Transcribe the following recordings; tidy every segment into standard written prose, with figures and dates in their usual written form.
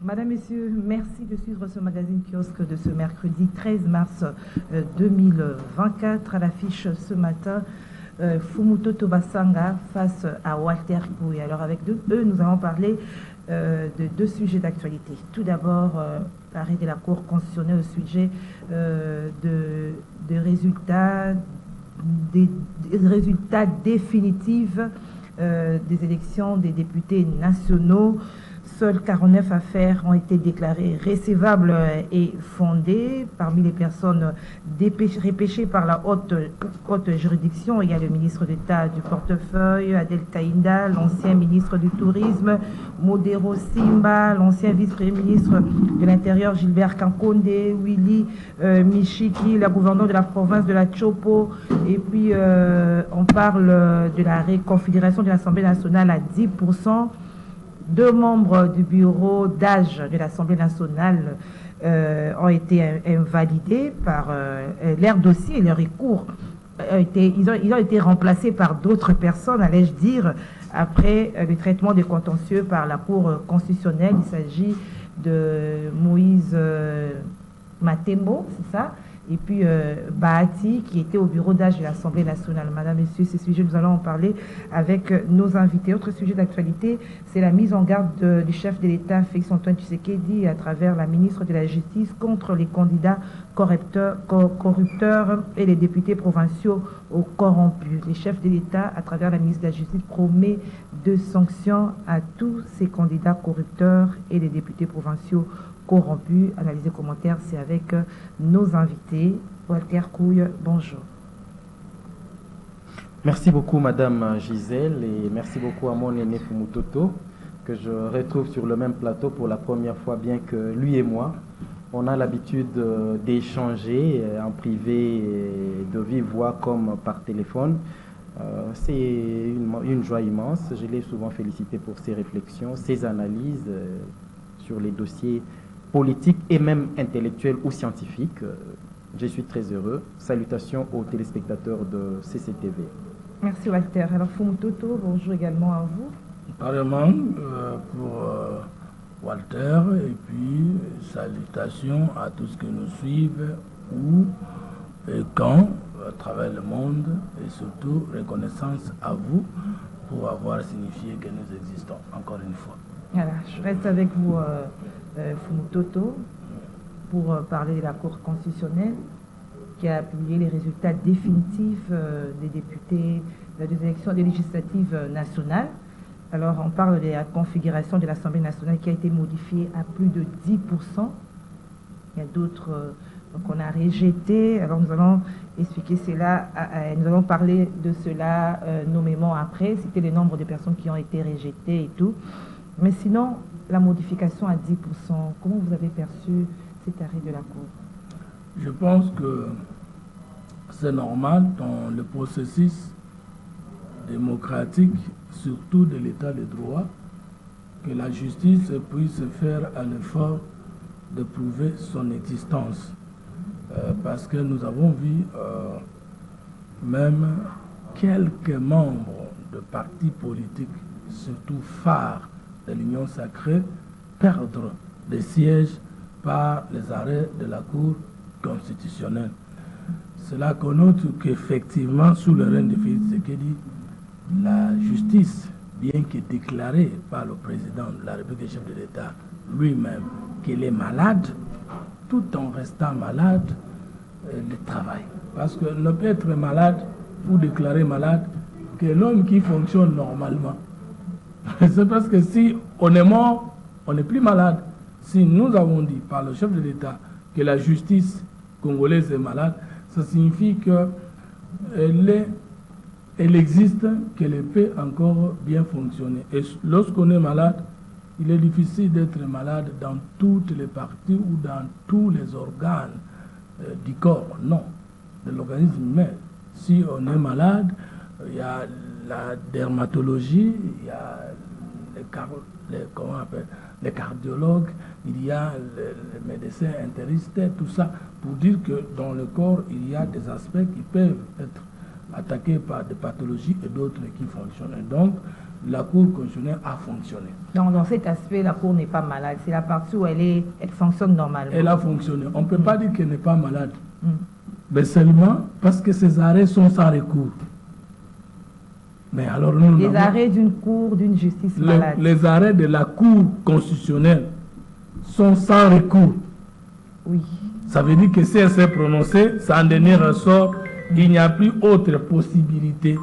Madame, Messieurs, merci de suivre ce magazine kiosque de ce mercredi 13 mars 2024. À l'affiche ce matin, Fumuto Tobasanga face à Walter Pouy. Alors avec eux, nous allons parler de deux sujets d'actualité. Tout d'abord, l'arrêt de la Cour constitutionnelle au sujet des résultats définitifs des élections des députés nationaux. Seules 49 affaires ont été déclarées recévables et fondées. Parmi les personnes repêchées par la haute juridiction, il y a le ministre d'État du portefeuille, Adel Taïnda, l'ancien ministre du Tourisme, Modero Simba, l'ancien vice-premier ministre de l'Intérieur, Gilbert Kankonde, Willy Michiki, la gouverneure de la province de la Chopo. Et puis, on parle de la reconfiguration de l'Assemblée nationale à 10%. Deux membres du bureau d'âge de l'Assemblée nationale ont été invalidés par leur dossier et leur recours. Ils ont été remplacés par d'autres personnes, allais-je dire, après le traitement des contentieux par la Cour constitutionnelle. Il s'agit de Moïse Matembo, c'est ça, et puis Bahati, qui était au bureau d'âge de l'Assemblée nationale. Madame, Messieurs, ces sujets, nous allons en parler avec nos invités. Autre sujet d'actualité, c'est la mise en garde du chef de l'État, Félix-Antoine Tshisekedi, à travers la ministre de la Justice, contre les candidats corrupteurs et les députés provinciaux corrompus. Les chefs de l'État, à travers la ministre de la Justice, promet de sanctions à tous ces candidats corrupteurs et les députés provinciaux corrompus. Analyser commentaires, c'est avec nos invités. Walter Pouy, bonjour. Merci beaucoup Madame Gisèle et merci beaucoup à mon aîné Fumutoto que je retrouve sur le même plateau pour la première fois, bien que lui et moi, on a l'habitude d'échanger en privé, de vive voix comme par téléphone. C'est une joie immense. Je l'ai souvent félicité pour ses réflexions, ses analyses sur les dossiers politiques et même intellectuels ou scientifiques. Je suis très heureux. Salutations aux téléspectateurs de CCTV. Merci Walter. Alors Fumutoto, bonjour également à vous. Apparemment pour Walter et puis salutations à tous qui nous suivent où et quand à travers le monde et surtout reconnaissance à vous pour avoir signifié que nous existons encore une fois. Voilà, je reste avec vous Fumutoto pour parler de la Cour constitutionnelle qui a publié les résultats définitifs des députés des élections législatives nationales. Alors on parle de la configuration de l'Assemblée nationale qui a été modifiée à plus de 10%. Il y a d'autres qu'on a rejetés. Alors nous allons expliquer cela, nous allons parler de cela nommément après, citer le nombre de personnes qui ont été rejetées et tout. Mais sinon, la modification à 10%, comment vous avez perçu cet arrêt de la Cour? Je pense que c'est normal dans le processus démocratique, surtout de l'état de droit, que la justice puisse faire un effort de prouver son existence. Parce que nous avons vu même quelques membres de partis politiques, surtout phares de l'Union sacrée, perdre des sièges par les arrêts de la Cour constitutionnelle. Cela connote qu'effectivement, sous le règne de Félix Tshisekedi, la justice, bien que déclarée par le président de la République, chef de l'État lui-même, qu'elle est malade, tout en restant malade, le travail. Parce qu'on ne peut être malade ou déclarer malade que l'homme qui fonctionne normalement. C'est parce que si on est mort, on n'est plus malade. Si nous avons dit par le chef de l'État que la justice congolaise est malade, ça signifie qu'elle existe, qu'elle peut encore bien fonctionner. Et lorsqu'on est malade, il est difficile d'être malade dans toutes les parties ou dans tous les organes du corps, non, de l'organisme humain. Si on est malade, il y a la dermatologie, il y a les cardiologues, il y a les médecins interistes, tout ça, pour dire que dans le corps, il y a des aspects qui peuvent être attaqués par des pathologies et d'autres qui fonctionnent. Donc, la Cour constitutionnelle a fonctionné. Donc, dans cet aspect, la Cour n'est pas malade. C'est la partie où elle fonctionne normalement. Elle a fonctionné. On ne peut pas dire qu'elle n'est pas malade. Mais seulement parce que ces arrêts sont sans recours. Mais alors les arrêts d'une Cour, d'une justice malade. Les arrêts de la Cour constitutionnelle sont sans recours. Oui. Ça veut dire que si elle s'est prononcée, ça en dernier ressort, il n'y a plus autre possibilité.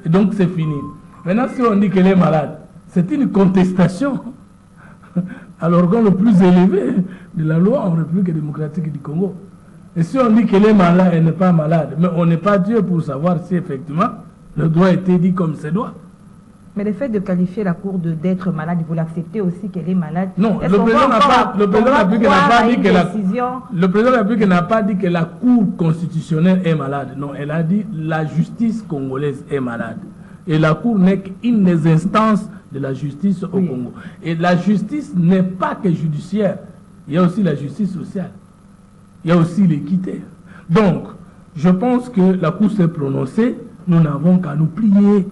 Et donc c'est fini. Maintenant, si on dit qu'elle est malade, c'est une contestation à l'organe le plus élevé de la loi en République démocratique du Congo. Et si on dit qu'elle est malade, elle n'est pas malade. Mais on n'est pas Dieu pour savoir si effectivement le droit a été dit comme c'est doit. Mais le fait de qualifier la Cour d'être malade, vous l'acceptez aussi qu'elle est malade? Non, le président n'a pas dit que la Cour constitutionnelle est malade. Non, elle a dit la justice congolaise est malade. Et la Cour n'est qu'une des instances de la justice au Congo. Et la justice n'est pas que judiciaire. Il y a aussi la justice sociale. Il y a aussi l'équité. Donc, je pense que la Cour s'est prononcée. Nous n'avons qu'à nous plier.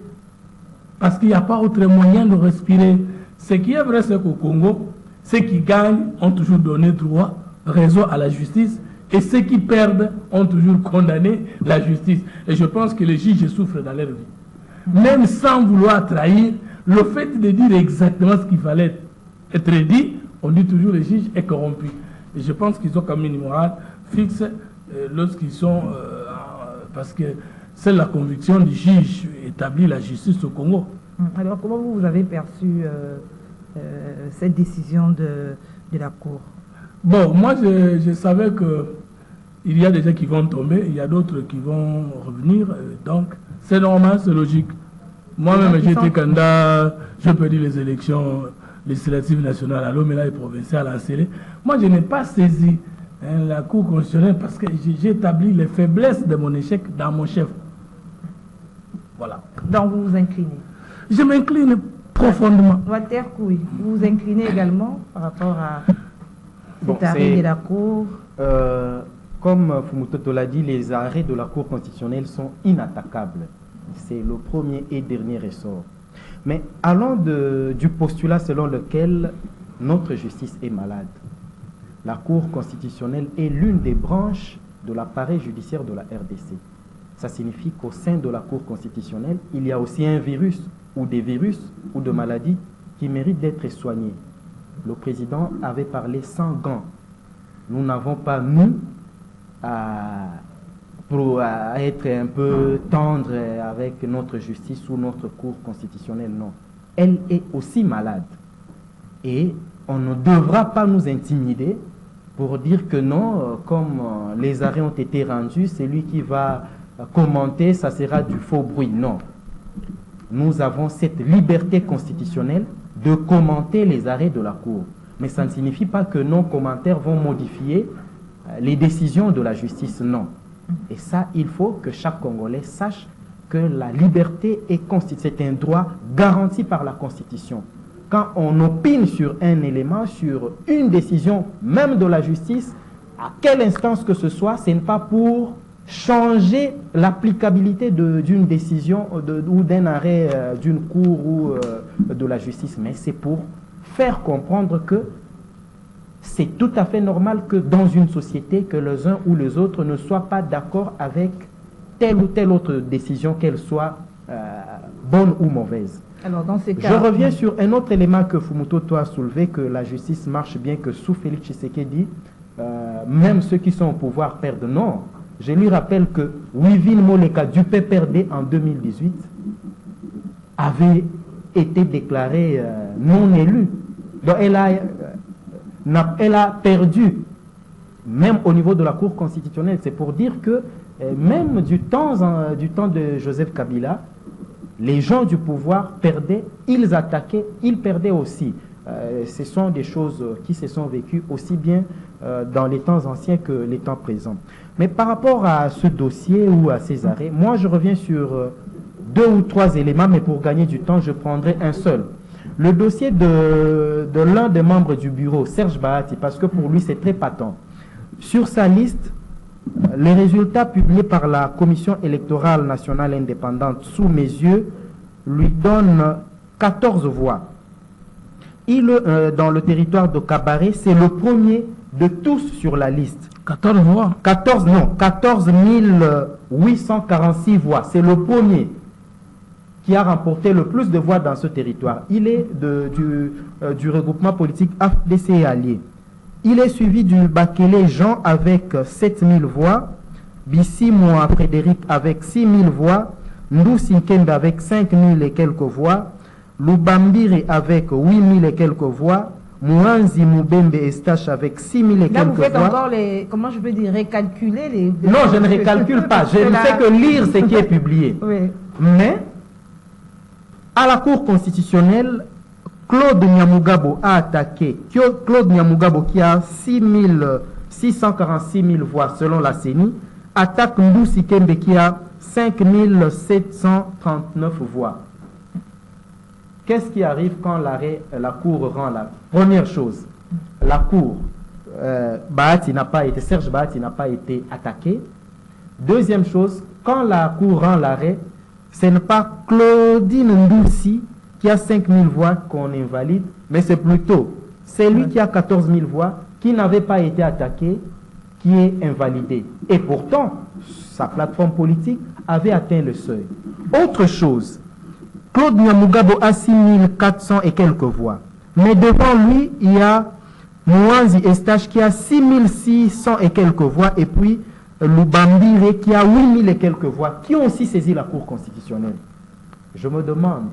Parce qu'il n'y a pas autre moyen de respirer. Ce qui est vrai, c'est qu'au Congo, ceux qui gagnent ont toujours donné droit, raison à la justice, et ceux qui perdent ont toujours condamné la justice. Et je pense que les juges souffrent dans leur vie. Même sans vouloir trahir, le fait de dire exactement ce qu'il fallait être dit, on dit toujours que le juge est corrompu. Et je pense qu'ils ont comme une morale fixe lorsqu'ils sont... parce que c'est la conviction du juge établit la justice au Congo. Alors, comment vous avez perçu cette décision de la Cour? Bon, moi, je savais qu'il y a des gens qui vont tomber, il y a d'autres qui vont revenir. Donc, c'est normal, c'est logique. Moi-même, j'ai été candidat, je peux dire les élections législatives nationales à l'OMELA et provinciales à Sélé. Moi, je n'ai pas saisi la Cour constitutionnelle parce que j'ai établi les faiblesses de mon échec dans mon chef. Voilà. Donc vous vous inclinez? Je m'incline profondément. Walter Kouy, vous vous inclinez également par rapport à cet arrêt de la Cour? Comme Fumutoto l'a dit, les arrêts de la Cour constitutionnelle sont inattaquables. C'est le premier et dernier ressort. Mais allons du postulat selon lequel notre justice est malade. La Cour constitutionnelle est l'une des branches de l'appareil judiciaire de la RDC. Ça signifie qu'au sein de la Cour constitutionnelle, il y a aussi un virus ou des virus ou de maladies qui méritent d'être soignés. Le président avait parlé sans gants. Nous n'avons pas, nous, à être un peu tendre avec notre justice ou notre Cour constitutionnelle, non. Elle est aussi malade. Et on ne devra pas nous intimider pour dire que non, comme les arrêts ont été rendus, c'est lui qui va commenter, ça sera du faux bruit. Non. Nous avons cette liberté constitutionnelle de commenter les arrêts de la Cour. Mais ça ne signifie pas que nos commentaires vont modifier les décisions de la justice, non. Et ça, il faut que chaque Congolais sache que la liberté c'est un droit garanti par la Constitution. Quand on opine sur un élément, sur une décision, même de la justice, à quelle instance que ce soit, ce n'est pas pour changer l'applicabilité d'une décision ou d'un arrêt d'une cour ou de la justice, mais c'est pour faire comprendre que c'est tout à fait normal que dans une société, que les uns ou les autres ne soient pas d'accord avec telle ou telle autre décision, qu'elle soit bonne ou mauvaise. Alors, dans ces cas, je reviens sur un autre élément que Fumutoto a soulevé, que la justice marche bien, que sous Félix Tshisekedi, même ceux qui sont au pouvoir perdent. Non. Je lui rappelle que Wivine Moleka du PPRD en 2018 avait été déclarée non élue. Donc elle a perdu, même au niveau de la Cour constitutionnelle. C'est pour dire que même du temps de Joseph Kabila, les gens du pouvoir perdaient, ils attaquaient, ils perdaient aussi. Ce sont des choses qui se sont vécues aussi bien dans les temps anciens que les temps présents. Mais par rapport à ce dossier ou à ces arrêts, moi je reviens sur 2 ou 3 éléments, mais pour gagner du temps, je prendrai un seul. Le dossier de l'un des membres du bureau, Serge Bahati, parce que pour lui c'est très patent. Sur sa liste, les résultats publiés par la Commission électorale nationale indépendante sous mes yeux lui donne 14 voix. Dans le territoire de Kabaré, c'est le premier de tous sur la liste. 14 voix. 14 846 voix. C'est le premier qui a remporté le plus de voix dans ce territoire. Il est du regroupement politique AFDC allié. Il est suivi du Bakele Jean avec 7000 voix, Bissi Moa Frédéric avec 6000 voix, Ndou Sinkembe avec 5000 et quelques voix, Lubambire avec 8000 et quelques voix, Mouanzi Moubembe Estache avec 6000 et quelques voix. Là, vous faites encore les... Comment je peux dire? Récalculer les... Non, je ne récalcule pas. Je ne fais que lire ce qui est publié. Oui. Mais, à la Cour constitutionnelle, Claude Nyamugabo a attaqué. Claude Nyamugabo, qui a 646 000 voix selon la CENI, attaque Ndou Sikembe qui a 5739 voix. Qu'est-ce qui arrive quand la Cour rend la première chose? La Cour, Serge Bahati n'a pas été attaqué. Deuxième chose, quand la Cour rend l'arrêt, ce n'est pas Claudine Ndoussi qui a 5000 voix qu'on invalide, mais c'est plutôt celui qui a 14 000 voix, qui n'avait pas été attaqué, qui est invalidé. Et pourtant, sa plateforme politique avait atteint le seuil. Autre chose, Claude Nyamugabo a 6400 et quelques voix. Mais devant lui, il y a Mouanzi Estache qui a 6600 et quelques voix, et puis Lubambire qui a 8000 et quelques voix, qui ont aussi saisi la Cour constitutionnelle. Je me demande,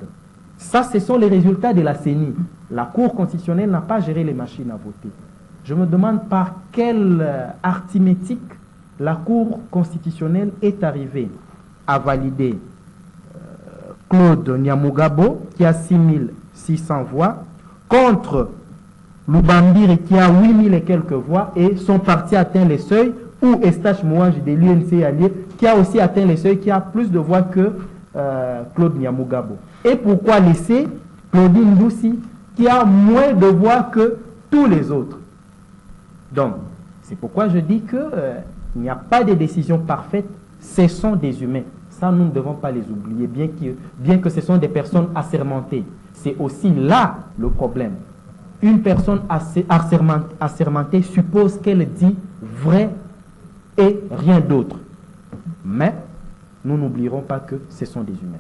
ça ce sont les résultats de la CENI. La Cour constitutionnelle n'a pas géré les machines à voter. Je me demande par quelle arithmétique la Cour constitutionnelle est arrivée à valider Claude Nyamugabo qui a 6600 voix contre Lubambire qui a 8000 et quelques voix, et son parti atteint les seuils, ou Estache Mouange de l'UNC allié qui a aussi atteint les seuils, qui a plus de voix que Claude Nyamugabo. Et pourquoi laisser Claudine Ndoussi qui a moins de voix que tous les autres? Donc, c'est pourquoi je dis que il n'y a pas de décision parfaite, ce sont des humains. Ça, nous ne devons pas les oublier, bien que ce sont des personnes assermentées. C'est aussi là le problème. Une personne assermentée suppose qu'elle dit vrai et rien d'autre. Mais nous n'oublierons pas que ce sont des humains.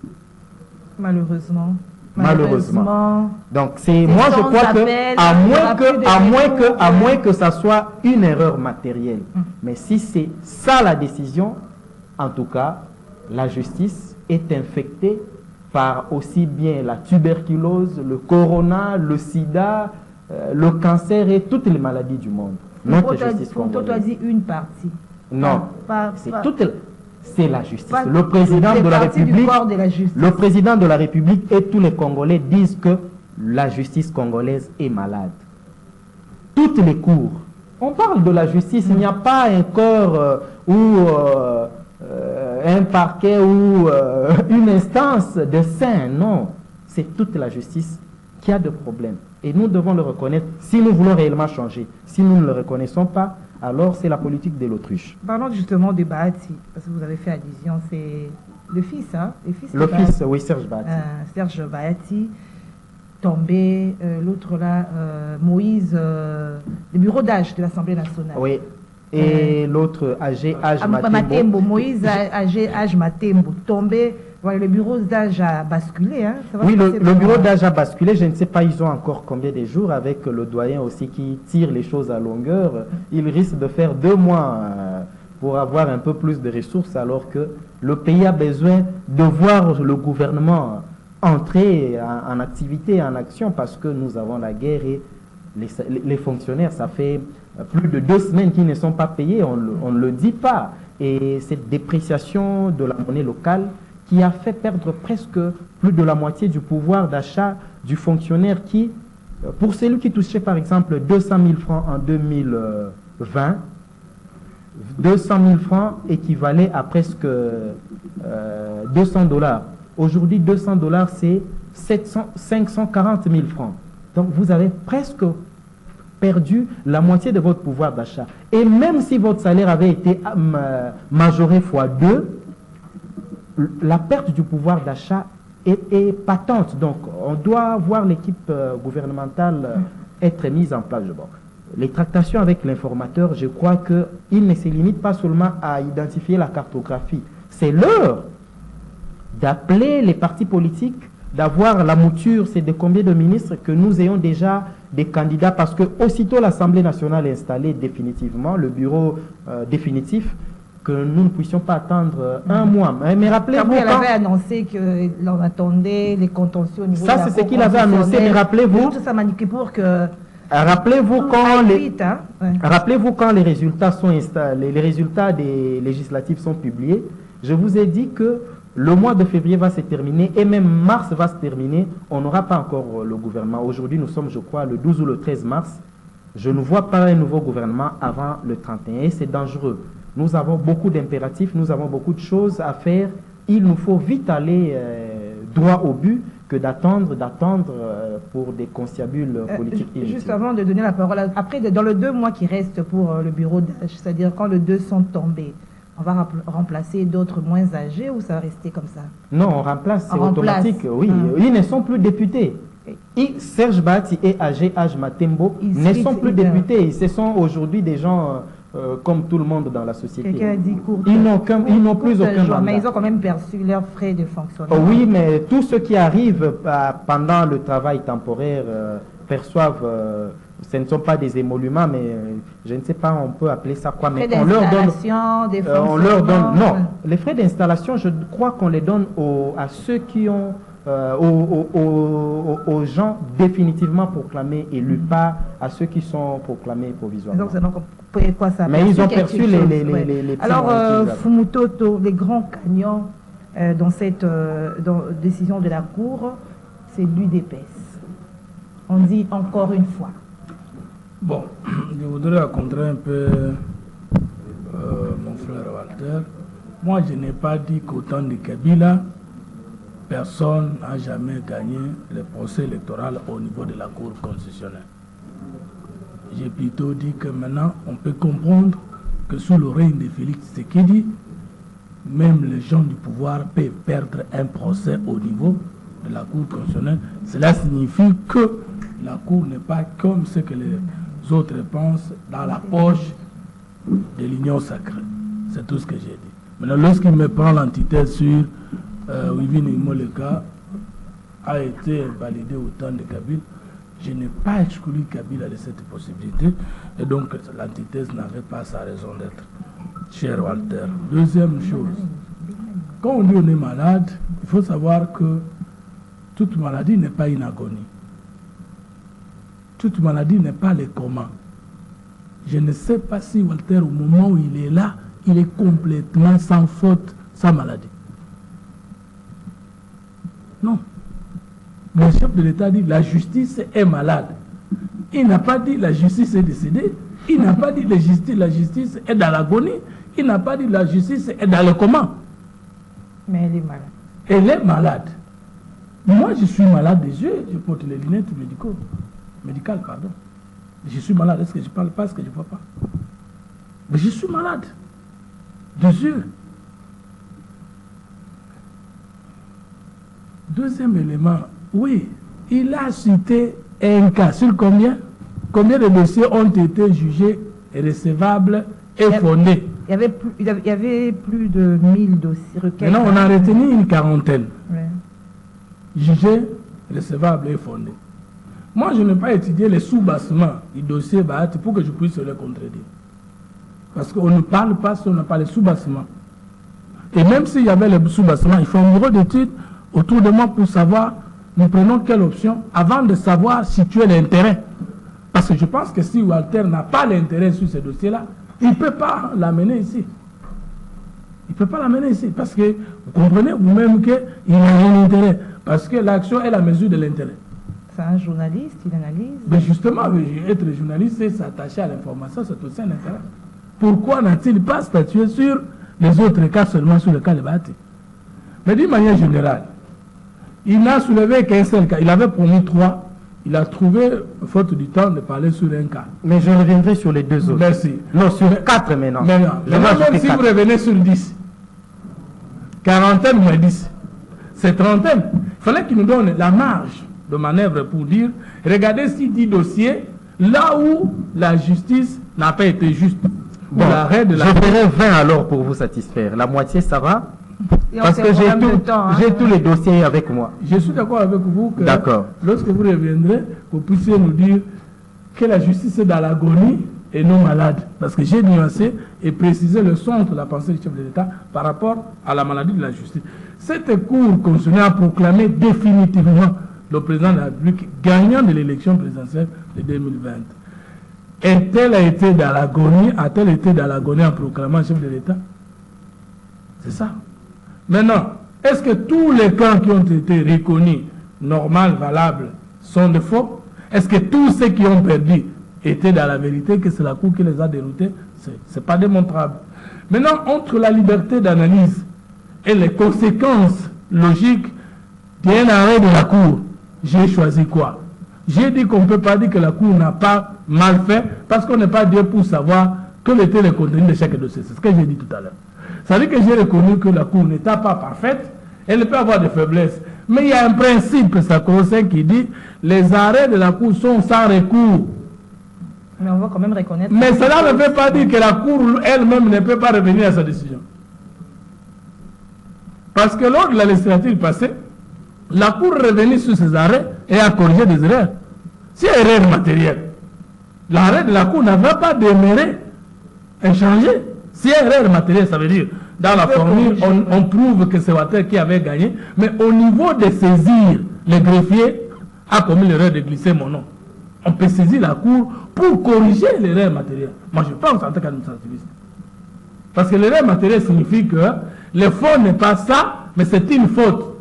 Malheureusement. Donc c'est moi je crois que à moins que ça soit une erreur matérielle. Mais si c'est ça la décision, en tout cas, la justice est infectée par aussi bien la tuberculose, le corona, le sida, le cancer et toutes les maladies du monde. Notre justice congolaise. Tu as dit une partie. Non, c'est la justice. Le président de la République, le président de la République et tous les Congolais disent que la justice congolaise est malade. Toutes les cours. On parle de la justice, il n'y a pas un corps ou un parquet ou une instance de saint, non. C'est toute la justice qui a des problèmes. Et nous devons le reconnaître si nous voulons réellement changer. Si nous ne le reconnaissons pas, alors c'est la politique de l'autruche. Parlons justement de Bahati, parce que vous avez fait allusion, c'est le fils, hein? Le fils, oui, Serge Bahati. Serge Bahati, tombé, l'autre là, Moïse, le bureau d'âge de l'Assemblée nationale. Oui, et l'autre, âgé, âge Matembo. Moïse, âgé, âge Matembo, tombé. Voilà, le bureau d'âge a basculé. Hein? Oui, le bureau d'âge a basculé. Je ne sais pas, ils ont encore combien de jours avec le doyen aussi qui tire les choses à longueur. Il risque de faire 2 mois pour avoir un peu plus de ressources, alors que le pays a besoin de voir le gouvernement entrer en activité, en action, parce que nous avons la guerre et les fonctionnaires, ça fait plus de 2 semaines qu'ils ne sont pas payés. On ne le dit pas. Et cette dépréciation de la monnaie locale qui a fait perdre presque plus de la moitié du pouvoir d'achat du fonctionnaire qui, pour celui qui touchait par exemple 200 000 francs en 2020, 200 000 francs équivalaient à presque 200 $. Aujourd'hui, 200 $, c'est 540 000 francs. Donc vous avez presque perdu la moitié de votre pouvoir d'achat. Et même si votre salaire avait été majoré x 2, la perte du pouvoir d'achat est patente. Donc, on doit voir l'équipe gouvernementale être mise en place. Bon. Les tractations avec l'informateur, je crois qu'il ne se limite pas seulement à identifier la cartographie. C'est l'heure d'appeler les partis politiques, d'avoir la mouture, c'est de combien de ministres, que nous ayons déjà des candidats, parce que aussitôt l'Assemblée nationale est installée définitivement, le bureau définitif, que nous ne puissions pas attendre un mois. Mais rappelez-vous... Elle avait annoncé que l'on attendait les contentieux au niveau de la Cour constitutionnelle. Ça, c'est ce qu'il avait annoncé, mais rappelez-vous... Tout ça maniqué pour que... Rappelez-vous quand les résultats sont installés, les résultats des législatives sont publiés. Je vous ai dit que le mois de février va se terminer et même mars va se terminer. On n'aura pas encore le gouvernement. Aujourd'hui, nous sommes, je crois, le 12 ou le 13 mars. Je ne vois pas un nouveau gouvernement avant le 31 et c'est dangereux. Nous avons beaucoup d'impératifs, nous avons beaucoup de choses à faire. Il nous faut vite aller droit au but que d'attendre pour des conciliabules politiques inutiles. Juste avant de donner la parole, après, dans les 2 mois qui restent pour le bureau d'âge, c'est-à-dire quand les 2 sont tombés, on va remplacer d'autres moins âgés ou ça va rester comme ça? Non, on remplace, c'est automatique, oui. Ils ne sont plus députés. Serge Bahati et Age Matembo ne sont plus députés. Ce sont aujourd'hui des gens comme tout le monde dans la société. Quelqu'un a dit ils n'ont plus aucun mandat. Mais ils ont quand même perçu leurs frais de fonctionnement. Oui, mais tous ceux qui arrivent pendant le travail temporaire perçoivent, ce ne sont pas des émoluments, mais je ne sais pas, on peut appeler ça quoi, mais on leur donne, non, les frais d'installation, je crois qu'on les donne à ceux qui ont aux gens définitivement proclamés élus, pas à ceux qui sont proclamés provisoirement. Quoi ça? Mais ils ont perçu les Alors, Fumutoto, les grands gagnants dans cette décision de la Cour, c'est l'UDPS. On dit encore une fois. Bon, je voudrais rencontrer un peu mon frère Walter. Moi, je n'ai pas dit qu'au temps de Kabila, personne n'a jamais gagné le procès électoral au niveau de la Cour constitutionnelle. J'ai plutôt dit que maintenant, on peut comprendre que sous le règne de Félix Tshisekedi, même les gens du pouvoir peuvent perdre un procès au niveau de la Cour constitutionnelle. Cela signifie que la Cour n'est pas comme ce que les autres pensent dans la poche de l'union sacrée. C'est tout ce que j'ai dit. Maintenant, lorsqu'il me prend l'antithèse sur Wivine Moleka a été validé au temps de Kabila, je n'ai pas exclu Kabila de cette possibilité et donc l'antithèse n'avait pas sa raison d'être. Cher Walter. Deuxième chose, quand on dit on est malade, il faut savoir que toute maladie n'est pas une agonie. Toute maladie n'est pas le coma. Je ne sais pas si Walter, au moment où il est là, il est complètement sans faute, sans maladie. Non. Le chef de l'État dit la justice est malade. Il n'a pas dit la justice est décédée. Il n'a pas dit la justice est dans l'agonie. Il n'a pas dit la justice est dans le coma. Mais elle est malade. Elle est malade. Moi, je suis malade des yeux. Je porte les lunettes médicales, pardon. Je suis malade. Est-ce que je ne parle pas? Est-ce que je ne vois pas? Mais je suis malade des yeux. Deuxième élément, oui, il a cité un cas sur combien de dossiers ont été jugés recevables et fondés. Il y avait plus de 1000 dossiers requêtes. Maintenant, on a retenu une quarantaine. Ouais. Jugés, recevables et fondés. Moi, je n'ai pas étudié les sous-bassements du dossier Bahati pour que je puisse le contredire. Parce qu'on ne parle pas si on n'a pas les sous-bassements. Et même s'il y avait les sous-bassements, il faut un bureau d'études autour de moi pour savoir, nous prenons quelle option avant de savoir situer l'intérêt. Parce que je pense que si Walter n'a pas l'intérêt sur ce dossier-là, il ne peut pas l'amener ici. Il ne peut pas l'amener ici. Parce que vous comprenez vous-même qu'il n'a rien d'intérêt. Parce que l'action est la mesure de l'intérêt. C'est un journaliste, il analyse. Mais justement, être journaliste, c'est s'attacher à l'information, c'est aussi un intérêt. Pourquoi n'a-t-il pas statué sur les autres cas, seulement sur le cas de Bahati? Mais d'une manière générale, il n'a soulevé qu'un seul cas. Il avait promis 3. Il a trouvé, faute du temps, de parler sur un cas. Mais je reviendrai sur les 2 autres. Merci. Non, sur 4 maintenant. Même si vous revenez sur 10, quarantaine moins 10, c'est trentaine. fallait qu'il nous donne la marge de manœuvre pour dire, regardez ces 10 dossiers, là où la justice n'a pas été juste. Bon, je ferai 20 alors pour vous satisfaire. La moitié, ça va? Parce que j'ai tous les dossiers avec moi. Je suis d'accord avec vous que d'accord. Lorsque vous reviendrez, vous puissiez nous dire que la justice est dans l'agonie et non malade. Parce que j'ai nuancé et précisé le centre de la pensée du chef de l'État par rapport à la maladie de la justice. Cette Cour constitutionnelle a proclamé définitivement le président de la République gagnant de l'élection présidentielle de 2020. Est-elle été dans l'agonie? A-t-elle été dans l'agonie en proclamant chef de l'État? C'est ça. Maintenant, est-ce que tous les camps qui ont été reconnus, normal, valables, sont de faux? Est-ce que tous ceux qui ont perdu étaient dans la vérité, que c'est la Cour qui les a déroutés? Ce n'est pas démontrable. Maintenant, entre la liberté d'analyse et les conséquences logiques d'un arrêt de la Cour, j'ai choisi quoi? J'ai dit qu'on ne peut pas dire que la Cour n'a pas mal fait, parce qu'on n'est pas Dieu pour savoir quel était le contenu de chaque dossier. C'est ce que j'ai dit tout à l'heure. Ça veut dire que j'ai reconnu que la Cour n'était pas parfaite, elle peut avoir des faiblesses. Mais il y a un principe sacro-saint qui dit les arrêts de la Cour sont sans recours. Mais on va quand même reconnaître. Mais cela ne veut pas dire que la Cour elle-même ne peut pas revenir à sa décision. Parce que lors de la législature passée, la Cour est revenue sur ses arrêts et a corrigé des erreurs. C'est erreur matérielle. L'arrêt de la Cour n'avait pas demeuré inchangé. Si erreur matérielle, ça veut dire, dans la formule, on prouve que c'est Water qui avait gagné, mais au niveau de saisir, le greffier a commis l'erreur de glisser mon nom. On peut saisir la Cour pour corriger l'erreur matérielle. Moi, je pense en tant qu'administrativiste. Parce que l'erreur matérielle signifie que le fond n'est pas ça, mais c'est une faute.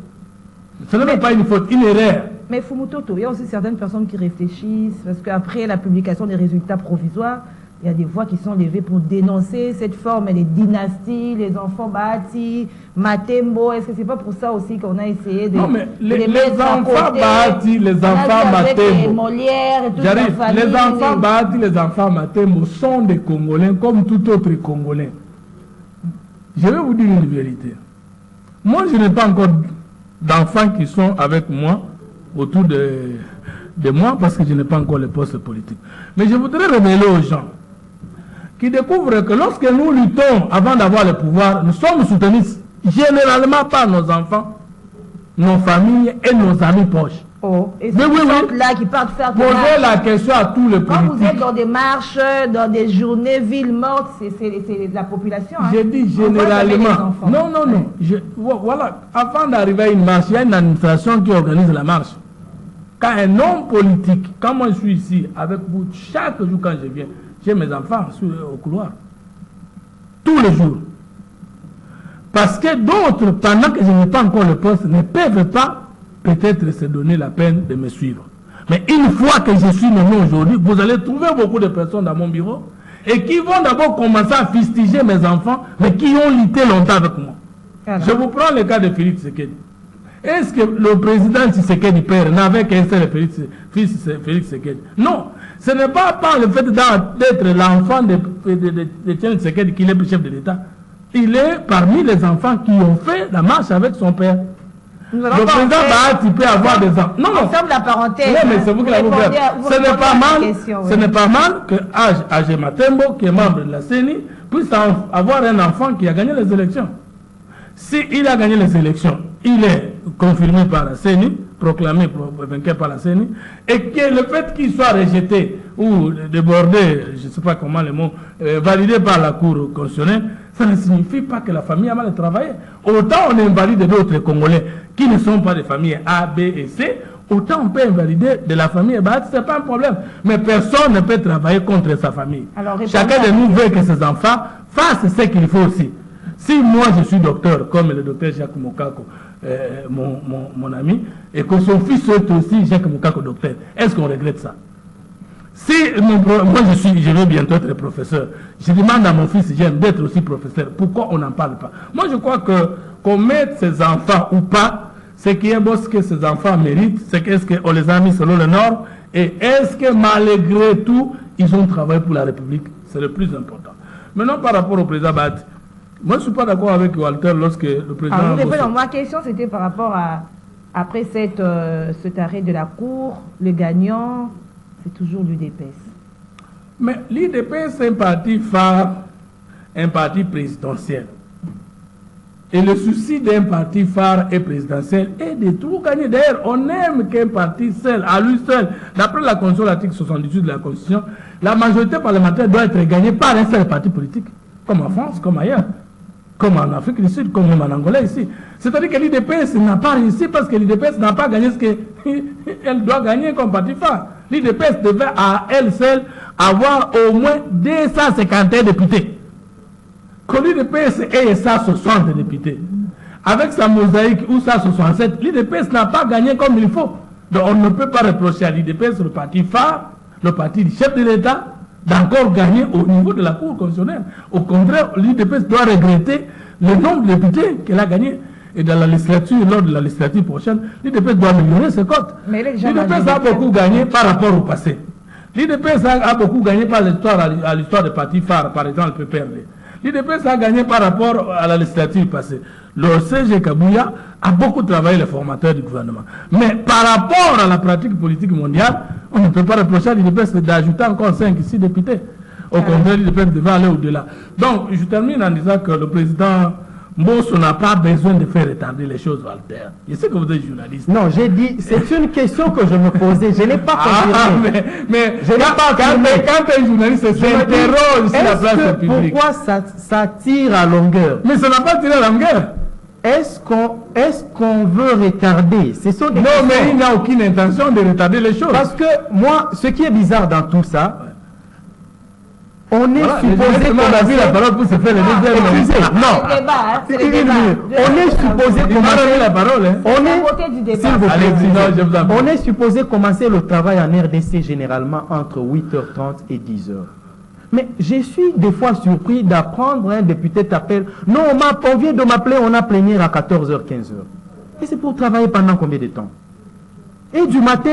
Ce n'est même pas une faute, une erreur. Mais Fumutoto, il y a aussi certaines personnes qui réfléchissent, parce qu'après la publication des résultats provisoires, il y a des voix qui sont levées pour dénoncer cette forme des dynasties, les enfants Bahati, Matembo. Est-ce que c'est pas pour ça aussi qu'on a essayé de... Non, mais les enfants Bahati, les enfants Matembo. Les enfants Bahati, les enfants Matembo sont des Congolais comme tout autre Congolais. Je vais vous dire une vérité. Moi, je n'ai pas encore d'enfants qui sont avec moi, autour de moi, parce que je n'ai pas encore le poste politique. Mais je voudrais révéler aux gens qui découvrent que lorsque nous luttons avant d'avoir le pouvoir, nous sommes soutenus généralement par nos enfants, nos familles et nos amis proches. Oh, et mais oui, là qui partent faire posez la question à tous les politiques. Quand vous êtes dans des marches, dans des journées, villes mortes, c'est la population. Hein. J'ai dit généralement. Non. Voilà, avant d'arriver à une marche, il y a une administration qui organise la marche. Quand un homme politique, quand moi je suis ici avec vous, chaque jour quand je viens, j'ai mes enfants au couloir. Tous les jours. Parce que d'autres, pendant que je n'ai pas encore le poste, ne peuvent pas peut-être se donner la peine de me suivre. Mais une fois que je suis nommé aujourd'hui, vous allez trouver beaucoup de personnes dans mon bureau et qui vont d'abord commencer à fustiger mes enfants, mais qui ont lutté longtemps avec moi. Alors. Je vous prends le cas de Félix Tshisekedi. Est-ce que le président Tshisekedi père n'avait qu'un seul fils Félix Tshisekedi? Non. Ce n'est pas par le fait d'être l'enfant de Tshisekedi qu'il est le chef de l'État. Il est parmi les enfants qui ont fait la marche avec son père. Le président Bahati peut avoir des enfants. Non. La parenthèse. Non, mais c'est vous qui l'avez ouvert. Ce n'est pas mal. Ce n'est pas mal que Age Matembo, qui est membre de la CENI, puisse avoir un enfant qui a gagné les élections. S'il a gagné les élections, il est confirmé par la CENI, proclamé vainqueur par la CENI, et que le fait qu'il soit rejeté ou débordé, je ne sais pas comment le mot, validé par la Cour constitutionnelle, ça ne signifie pas que la famille a mal travaillé. Autant on invalide d'autres Congolais qui ne sont pas des familles A, B et C, autant on peut invalider de la famille Bahati, ce n'est pas un problème. Mais personne ne peut travailler contre sa famille. Alors, chacun de nous veut que ses enfants fassent ce qu'il faut aussi. Si moi je suis docteur, comme le docteur Jacques Mokako, mon ami, et que son fils soit aussi Jacques Mokako docteur, est-ce qu'on regrette ça? Si moi je veux bientôt être professeur, je demande à mon fils j'aime d'être aussi professeur, pourquoi on n'en parle pas? Moi je crois que qu'on mette ses enfants ou pas, ce qui est beau, ce que ses enfants méritent, c'est qu'est-ce qu'on les a mis selon le Nord, et est-ce que malgré tout, ils ont travaillé pour la République? C'est le plus important. Maintenant par rapport au président Bahati, moi je ne suis pas d'accord avec Walter lorsque le président... ma question c'était par rapport à Après cet arrêt de la Cour, le gagnant, c'est toujours l'UDPS. Mais l'UDPS, c'est un parti phare, un parti présidentiel. Et le souci d'un parti phare et présidentiel est de tout gagner. D'ailleurs, on aime qu'un parti seul, à lui seul, d'après la Constitution, l'article 78 de la Constitution, la majorité parlementaire doit être gagnée par un seul parti politique, comme en France, comme ailleurs, comme en Afrique du Sud, comme même en Angola ici. C'est-à-dire que l'UDPS n'a pas réussi parce que l'UDPS n'a pas gagné ce qu'elle doit gagner comme parti phare. L'UDPS devait à elle seule avoir au moins 251 députés. Que l'UDPS ait 160 députés, avec sa mosaïque ou sa 67, l'UDPS n'a pas gagné comme il faut. Donc on ne peut pas reprocher à l'UDPS, le parti phare, le parti du chef de l'État, d'encore gagner au niveau de la Cour constitutionnelle. Au contraire, l'UDPS doit regretter le nombre de députés qu'elle a gagné. Et dans la législature, lors de la législature prochaine, l'UDPS doit améliorer ses cotes. L'UDPS a beaucoup gagné par rapport au passé. L'UDPS a beaucoup gagné par à l'histoire des partis phares, par exemple le PPRD. L'UDPS a gagné par rapport à la législature passée. Le CG Kabouya a beaucoup travaillé les formateurs du gouvernement. Mais par rapport à la pratique politique mondiale, on ne peut pas reprocher à l'UDPS d'ajouter encore 5-6 députés. Au contraire, l'UDPS devait aller au-delà. Donc, je termine en disant que le président Mbosso n'a pas besoin de faire retarder les choses, Walter. Je sais que vous êtes journaliste. Non, j'ai dit, c'est une question que je me posais. Je n'ai pas confirmé. Mais je n'ai pas quand un journaliste s'interroge sur la place publique. Pourquoi ça tire à longueur? Mais ça n'a pas tiré à longueur. Est-ce qu'on veut retarder? Non, mais il n'y a aucune intention de retarder les choses. Parce que moi, ce qui est bizarre dans tout ça, on est supposé commencer la parole pour se faire les deuxièmes. Non, c'est le débat. on est supposé commencer la parole. On est supposé commencer le travail en RDC généralement entre 8h30 et 10h. Mais je suis des fois surpris d'apprendre un député t'appelle. Non, on vient de m'appeler, on a plénière à 14h, 15h. Et c'est pour travailler pendant combien de temps? Et du matin,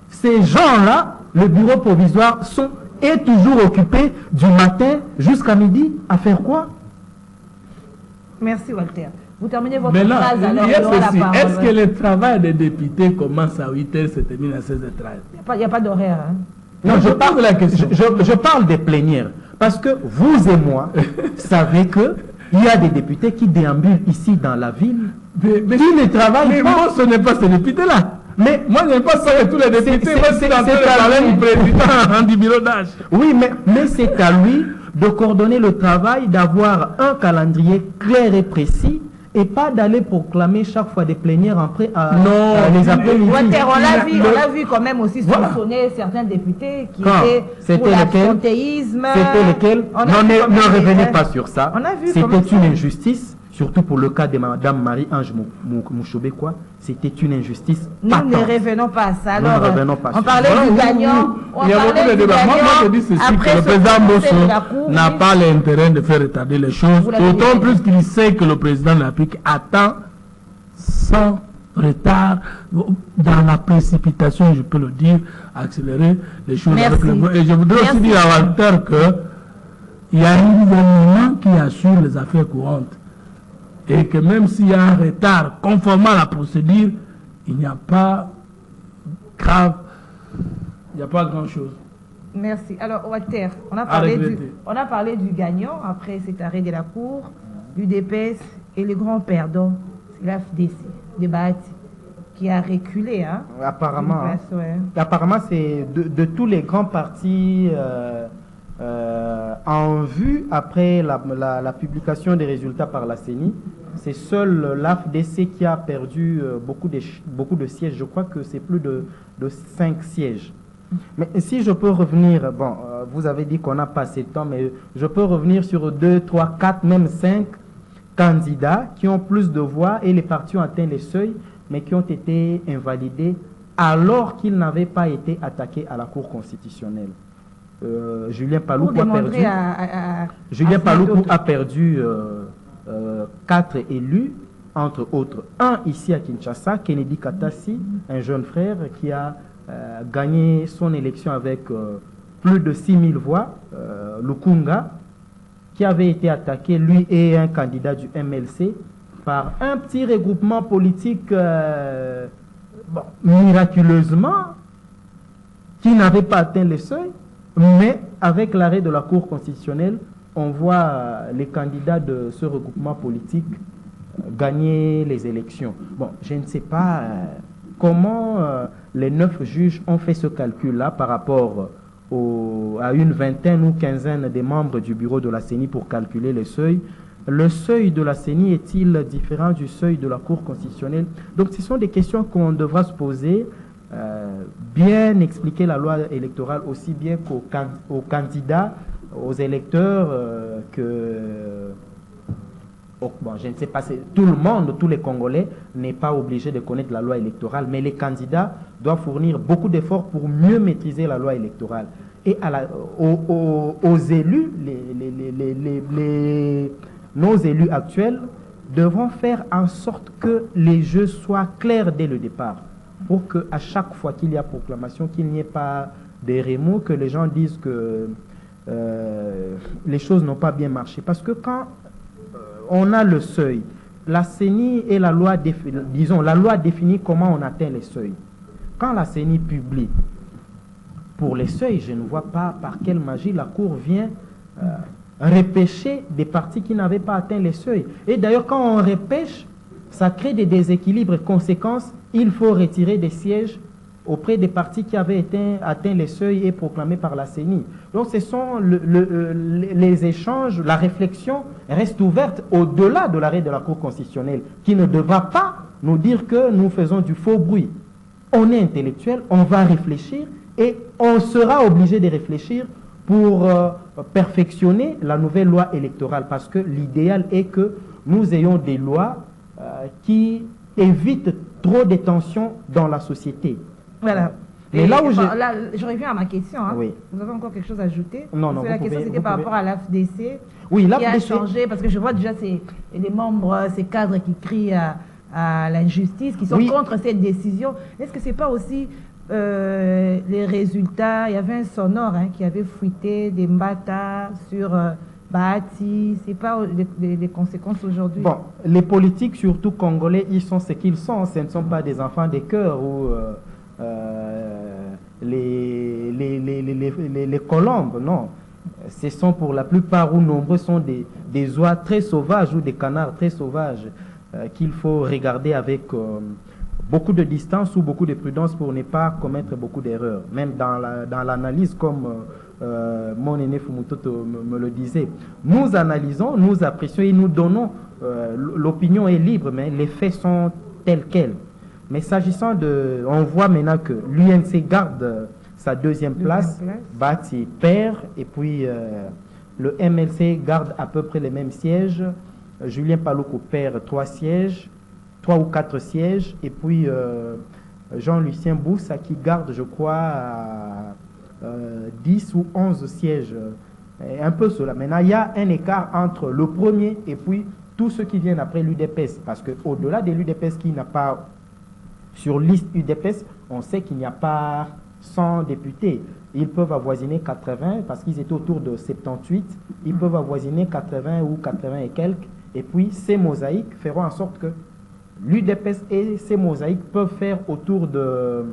ces gens-là, le bureau provisoire est toujours occupé du matin jusqu'à midi à faire quoi? Merci Walter. Vous terminez votre phrase alors. Est-ce que le travail des députés commence à 8h et se termine à 16h30? Il n'y a pas d'horaire. Hein? Non, je parle de la question. Je parle des plénières. Parce que vous et moi savez qu'il y a des députés qui déambulent ici dans la ville. Mais qui ne travaillent pas. Mais moi, ce n'est pas ces députés-là. Mais moi, je n'ai pas ça tous les députés. Moi, c'est dans le président du bureau d'âge. Oui, mais c'est à lui de coordonner le travail, d'avoir un calendrier clair et précis et pas d'aller proclamer chaque fois des plénières après les après-midi. On l'a vu quand même aussi sanctionner certains députés qui étaient pour l'absentéisme. C'était lesquels? Ne revenez pas sur ça. C'était une injustice. Surtout pour le cas de Mme Marie-Ange Mouchoube, c'était une injustice. Nous ne revenons pas à ça. Alors, on parlait du gagnant. Il y a beaucoup de débats. Moi, je dis ceci, que le président Mbosso n'a pas l'intérêt de faire retarder les choses, d'autant plus qu'il sait que le président de la République attend sans retard, dans la précipitation, je peux le dire, accélérer les choses. Et je voudrais aussi dire à Walter qu'il y a un gouvernement qui assure les affaires courantes. Et que même s'il y a un retard conformément à la procédure, il n'y a pas grave, il n'y a pas grand-chose. Merci. Alors, Walter, on a parlé du gagnant après cet arrêt de la Cour, l'UDPS et le grand perdant, c'est l'AFDC, de Bahati, qui a reculé. Hein, apparemment, apparemment c'est de tous les grands partis en vue après la publication des résultats par la CENI. C'est seul l'AFDC qui a perdu beaucoup de sièges. Je crois que c'est plus de 5 sièges. Mais si je peux revenir, bon, vous avez dit qu'on n'a pas assez de temps, mais je peux revenir sur 2, 3, 4, même 5 candidats qui ont plus de voix et les partis ont atteint les seuils, mais qui ont été invalidés alors qu'ils n'avaient pas été attaqués à la Cour constitutionnelle. Julien Paloukou a perdu 4 élus, entre autres un ici à Kinshasa, Kennedy Katassi, un jeune frère qui a gagné son élection avec plus de 6000 voix, Lukunga, qui avait été attaqué, lui et un candidat du MLC, par un petit regroupement politique miraculeusement qui n'avait pas atteint les seuils, mais avec l'arrêt de la Cour constitutionnelle, on voit les candidats de ce regroupement politique gagner les élections. Bon, je ne sais pas comment les 9 juges ont fait ce calcul-là par rapport à une vingtaine ou quinzaine des membres du bureau de la CENI pour calculer les seuils. Le seuil de la CENI est-il différent du seuil de la Cour constitutionnelle? Donc ce sont des questions qu'on devra se poser, bien expliquer la loi électorale aussi bien aux candidats, aux électeurs bon, je ne sais pas, tout le monde, tous les Congolais n'est pas obligé de connaître la loi électorale, mais les candidats doivent fournir beaucoup d'efforts pour mieux maîtriser la loi électorale. Et aux élus, nos élus actuels devront faire en sorte que les jeux soient clairs dès le départ, pour qu'à chaque fois qu'il y a proclamation, qu'il n'y ait pas des remous, que les gens disent que les choses n'ont pas bien marché. Parce que quand on a le seuil, la CENI et la loi, la loi définit comment on atteint les seuils. Quand la CENI publie pour les seuils, je ne vois pas par quelle magie la Cour vient repêcher des partis qui n'avaient pas atteint les seuils. Et d'ailleurs, quand on repêche, ça crée des déséquilibres et conséquences. Il faut retirer des sièges auprès des partis qui avaient atteint les seuils et proclamés par la CENI. Donc ce sont les échanges, la réflexion reste ouverte au-delà de l'arrêt de la Cour constitutionnelle, qui ne devra pas nous dire que nous faisons du faux bruit. On est intellectuel, on va réfléchir et on sera obligé de réfléchir pour perfectionner la nouvelle loi électorale, parce que l'idéal est que nous ayons des lois qui évitent trop de tensions dans la société. Voilà. Mais là où je reviens à ma question. Hein. Oui. Vous avez encore quelque chose à ajouter? Non, non. La question, c'était par rapport à l'AFDC. Oui, qui a changé, parce que je vois déjà les membres, ces cadres qui crient à l'injustice, qui sont contre cette décision. Est-ce que ce n'est pas aussi les résultats? Il y avait un sonore qui avait fuité des Mbata sur Bahati. Ce n'est pas les conséquences aujourd'hui? Bon, les politiques, surtout congolais, ils sont ce qu'ils sont. Ce ne sont pas des enfants des cœurs ou les colombes, non. Ce sont pour la plupart ou nombreux sont des oies très sauvages ou des canards très sauvages qu'il faut regarder avec beaucoup de distance ou beaucoup de prudence pour ne pas commettre beaucoup d'erreurs. Même dans l'analyse, comme mon aîné Fumutoto me le disait, nous analysons, nous apprécions et nous donnons, l'opinion est libre, mais les faits sont tels quels. Mais s'agissant on voit maintenant que l'UNC garde sa deuxième place, Bahati perd, et puis le MLC garde à peu près les mêmes sièges. Julien Paluku perd 3 ou 4 sièges, et puis Jean-Lucien Boussa qui garde, je crois, 10 ou 11 sièges. Un peu cela. Maintenant, il y a un écart entre le premier et puis tous ceux qui viennent après l'UDPS, parce qu'au-delà de l'UDPS qui n'a pas sur liste UDPS, on sait qu'il n'y a pas 100 députés. Ils peuvent avoisiner 80 parce qu'ils étaient autour de 78. Ils peuvent avoisiner 80 ou 80 et quelques. Et puis ces mosaïques feront en sorte que l'UDPS et ces mosaïques peuvent faire autour de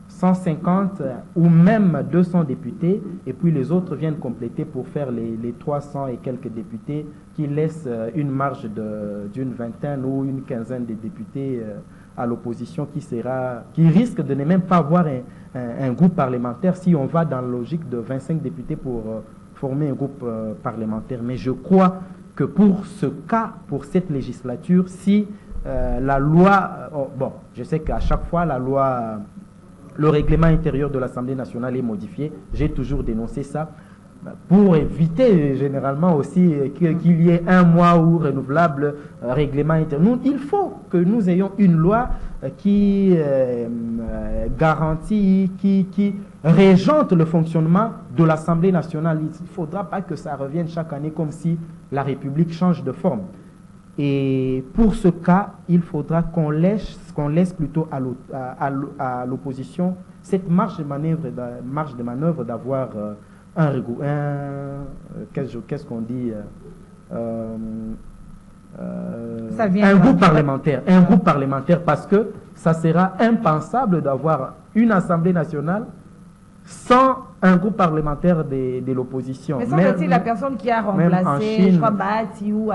150 ou même 200 députés. Et puis les autres viennent compléter pour faire les 300 et quelques députés qui laissent une marge d'une vingtaine ou une quinzaine de députés à l'opposition qui risque de ne même pas avoir un groupe parlementaire si on va dans la logique de 25 députés pour former un groupe parlementaire. Mais je crois que pour ce cas, pour cette législature, si la loi, bon, je sais qu'à chaque fois la loi, le règlement intérieur de l'Assemblée nationale est modifié, j'ai toujours dénoncé ça, pour éviter généralement aussi qu'il y ait un mois ou renouvelable règlement intérieur. Il faut que nous ayons une loi qui garantit, qui régente le fonctionnement de l'Assemblée nationale. Il ne faudra pas que ça revienne chaque année comme si la République change de forme. Et pour ce cas, il faudra qu'on laisse plutôt à l'opposition cette marge de manœuvre d'avoir qu'est-ce qu'on dit, Ça vient un de groupe la- parlementaire. Un groupe parlementaire parce que ça sera impensable d'avoir une Assemblée nationale sans un groupe parlementaire de l'opposition. Mais semble-t-il, la personne qui a même en remplacé, Chine. je crois, Bahati ou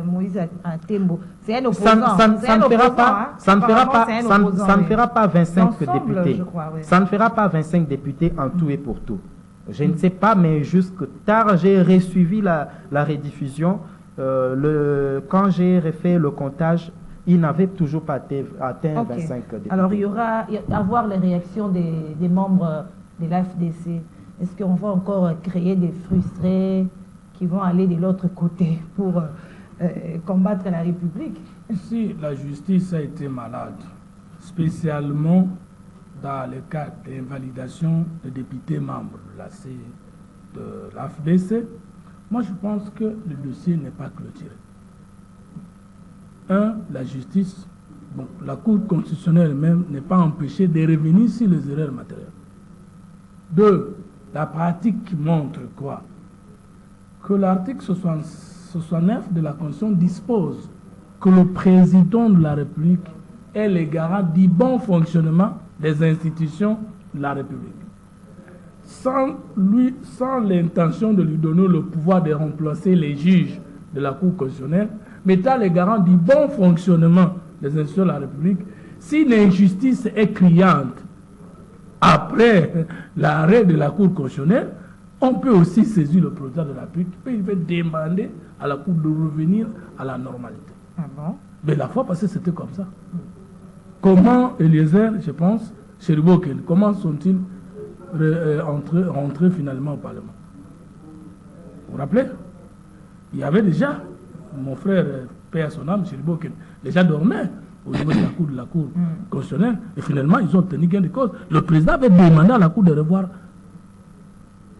Moïse Atembo, c'est un Ça, opposant. ça- C'est ça un ne fera opposant, pas, hein. ça ne fera Apparemment, pas, c'est un ça ne- opposant, ça ne oui. fera pas 25 L'ensemble, députés. je crois, oui. Ça ne fera pas 25 députés en tout et pour tout. Je ne sais pas, mais jusque tard, j'ai ressuivi la rediffusion. Quand j'ai refait le comptage, il n'avait toujours pas atteint Ok. 25 députés. Alors, il y aura à voir les réactions des membres de l'AFDC. Est-ce qu'on va encore créer des frustrés qui vont aller de l'autre côté pour combattre la République? Si la justice a été malade, spécialement dans le cas d'invalidation de députés membres de l'AFDC, moi je pense que le dossier n'est pas clôturé. La justice, la Cour constitutionnelle elle-même n'est pas empêchée de revenir sur les erreurs matérielles. 2, la pratique montre quoi? Que l'article 69 de la Constitution dispose que le président de la République est le garant du bon fonctionnement des institutions de la République. Sans l'intention de lui donner le pouvoir de remplacer les juges de la Cour constitutionnelle, mais étant le garant du bon fonctionnement des institutions de la République, si l'injustice est criante après l'arrêt de la Cour constitutionnelle, on peut aussi saisir le président de la République, il peut demander à la Cour de revenir à la normalité. Ah bon? Mais la fois passée, c'était comme ça. Comment Eliezer, je pense, Cheriboken, comment sont-ils rentrés finalement au Parlement? Vous vous rappelez? Il y avait déjà, mon frère, paix à son âme, Cheriboken, déjà dormait au niveau de la Cour constitutionnelle, et finalement, ils ont obtenu gain de cause. Le président avait demandé à la Cour de revoir.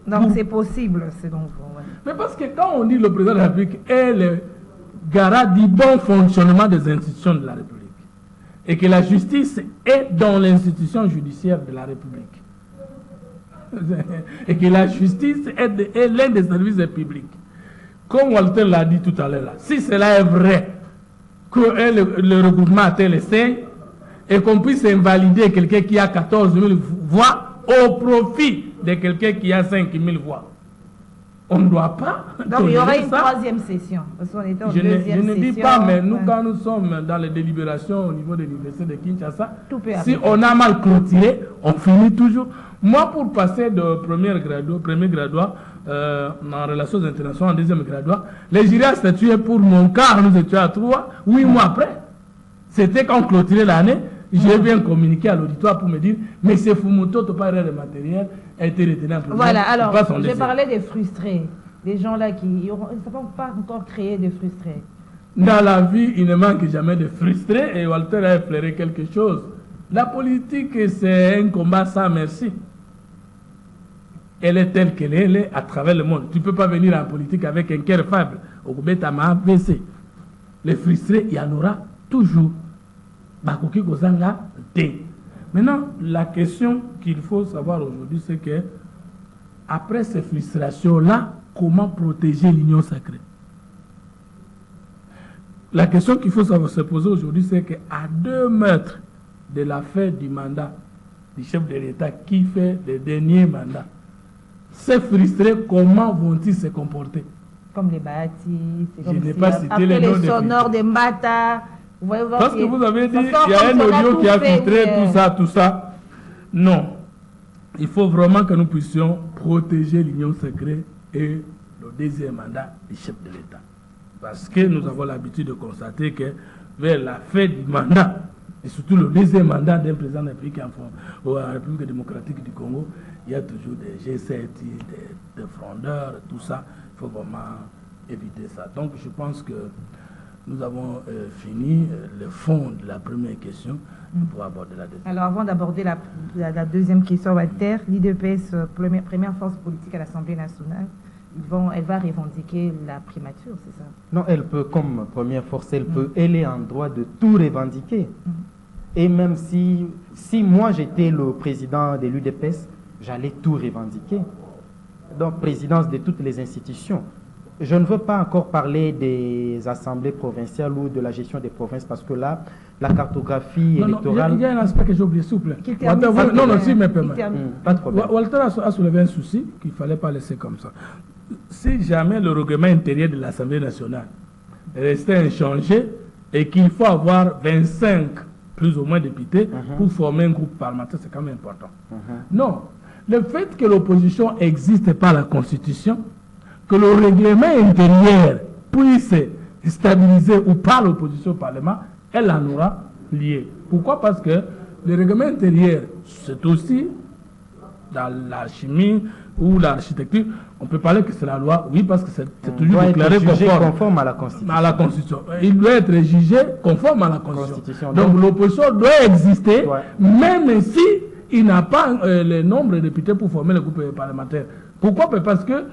Donc, c'est possible, c'est donc... Ouais. Mais parce que quand on dit le président de la République est le garant du bon fonctionnement des institutions de la République, et que la justice est dans l'institution judiciaire de la République, et que la justice est l'un des services publics, comme Walter l'a dit tout à l'heure, si cela est vrai, que le regroupement a tel essai, et qu'on puisse invalider quelqu'un qui a 14 000 voix au profit de quelqu'un qui a 5 000 voix, on ne doit pas. Donc, il y aura une ça. troisième session. Parce qu'on était en Je deuxième ne dis session. pas, mais nous, Ouais. quand nous sommes dans les délibérations au niveau de l'université de Kinshasa, Tout peut si arriver. on a mal clôturé, on finit toujours. Moi, pour passer de premier graduat en relations internationales en deuxième graduat, les jurys a statué pour mon cas, nous étions à 8 mois après. C'était quand on clôturait l'année, j'ai bien communiqué à l'auditoire pour me dire, mais c'est Fumuto, pas erreur de matériel, a été retenu en prison. Voilà, alors, Il passe en j'ai deuxième. parlé des frustrés. Des gens là qui ne vont pas encore créer des frustrés. Dans la vie, il ne manque jamais de frustrés, et Walter a effleuré quelque chose. La politique, c'est un combat sans merci. Elle est telle qu'elle est, elle est à travers le monde. Tu ne peux pas venir en politique avec un cœur faible. Au Goubetama BC. Les frustrés, il y en aura toujours. Bakoki Kozanga, D. Maintenant, la question qu'il faut savoir aujourd'hui, c'est que, après ces frustrations-là, comment protéger l'union sacrée? La question qu'il faut se poser aujourd'hui, c'est qu'à 2 mètres de la fin du mandat du chef de l'État qui fait le dernier mandat, ces frustrés, comment vont-ils se comporter? Comme les bâtis. Je n'ai pas cité après les noms des sonores des Mbata. Vous voyez, Parce que vous avez dit, ça sort il y a comme un ça, audio tout qui a fait, filtré ouais. tout ça. Non. Il faut vraiment que nous puissions protéger l'union sacrée et le deuxième mandat du chef de l'État. Parce que nous avons l'habitude de constater que vers la fin du mandat, et surtout le deuxième mandat d'un président de la République, ou la République démocratique du Congo, il y a toujours des G7, des frondeurs, tout ça. Il faut vraiment éviter ça. Donc je pense que nous avons fini le fond de la première question pour aborder la deuxième. Alors, avant d'aborder la deuxième question, Walter, l'IDPS, première force politique à l'Assemblée nationale, elle va revendiquer la primature, c'est ça? Non, elle peut, comme première force, elle est en droit de tout revendiquer. Et même si moi j'étais le président de l'UDPS, j'allais tout revendiquer. Donc, présidence de toutes les institutions. je ne veux pas encore parler des assemblées provinciales ou de la gestion des provinces parce que là, la cartographie électorale... Il y a un aspect que j'ai oublié, s'il vous plaît. Si, mais pas de problème. Walter a soulevé un souci qu'il ne fallait pas laisser comme ça. Si jamais le règlement intérieur de l'Assemblée nationale restait inchangé et qu'il faut avoir 25 plus ou moins députés pour former un groupe parlementaire, c'est quand même important. Non, le fait que l'opposition existe par la Constitution, que le règlement intérieur puisse stabiliser ou par l'opposition au Parlement, elle en aura lié. Pourquoi? Parce que le règlement intérieur, c'est aussi dans la chimie ou l'architecture, on peut parler que c'est la loi, oui, parce que c'est toujours déclaré conforme à la Constitution. À la Constitution. Il doit être jugé conforme à la Constitution. Donc l'opposition doit exister, même si il n'a pas le nombre de députés pour former le groupe parlementaire. Pourquoi? Parce que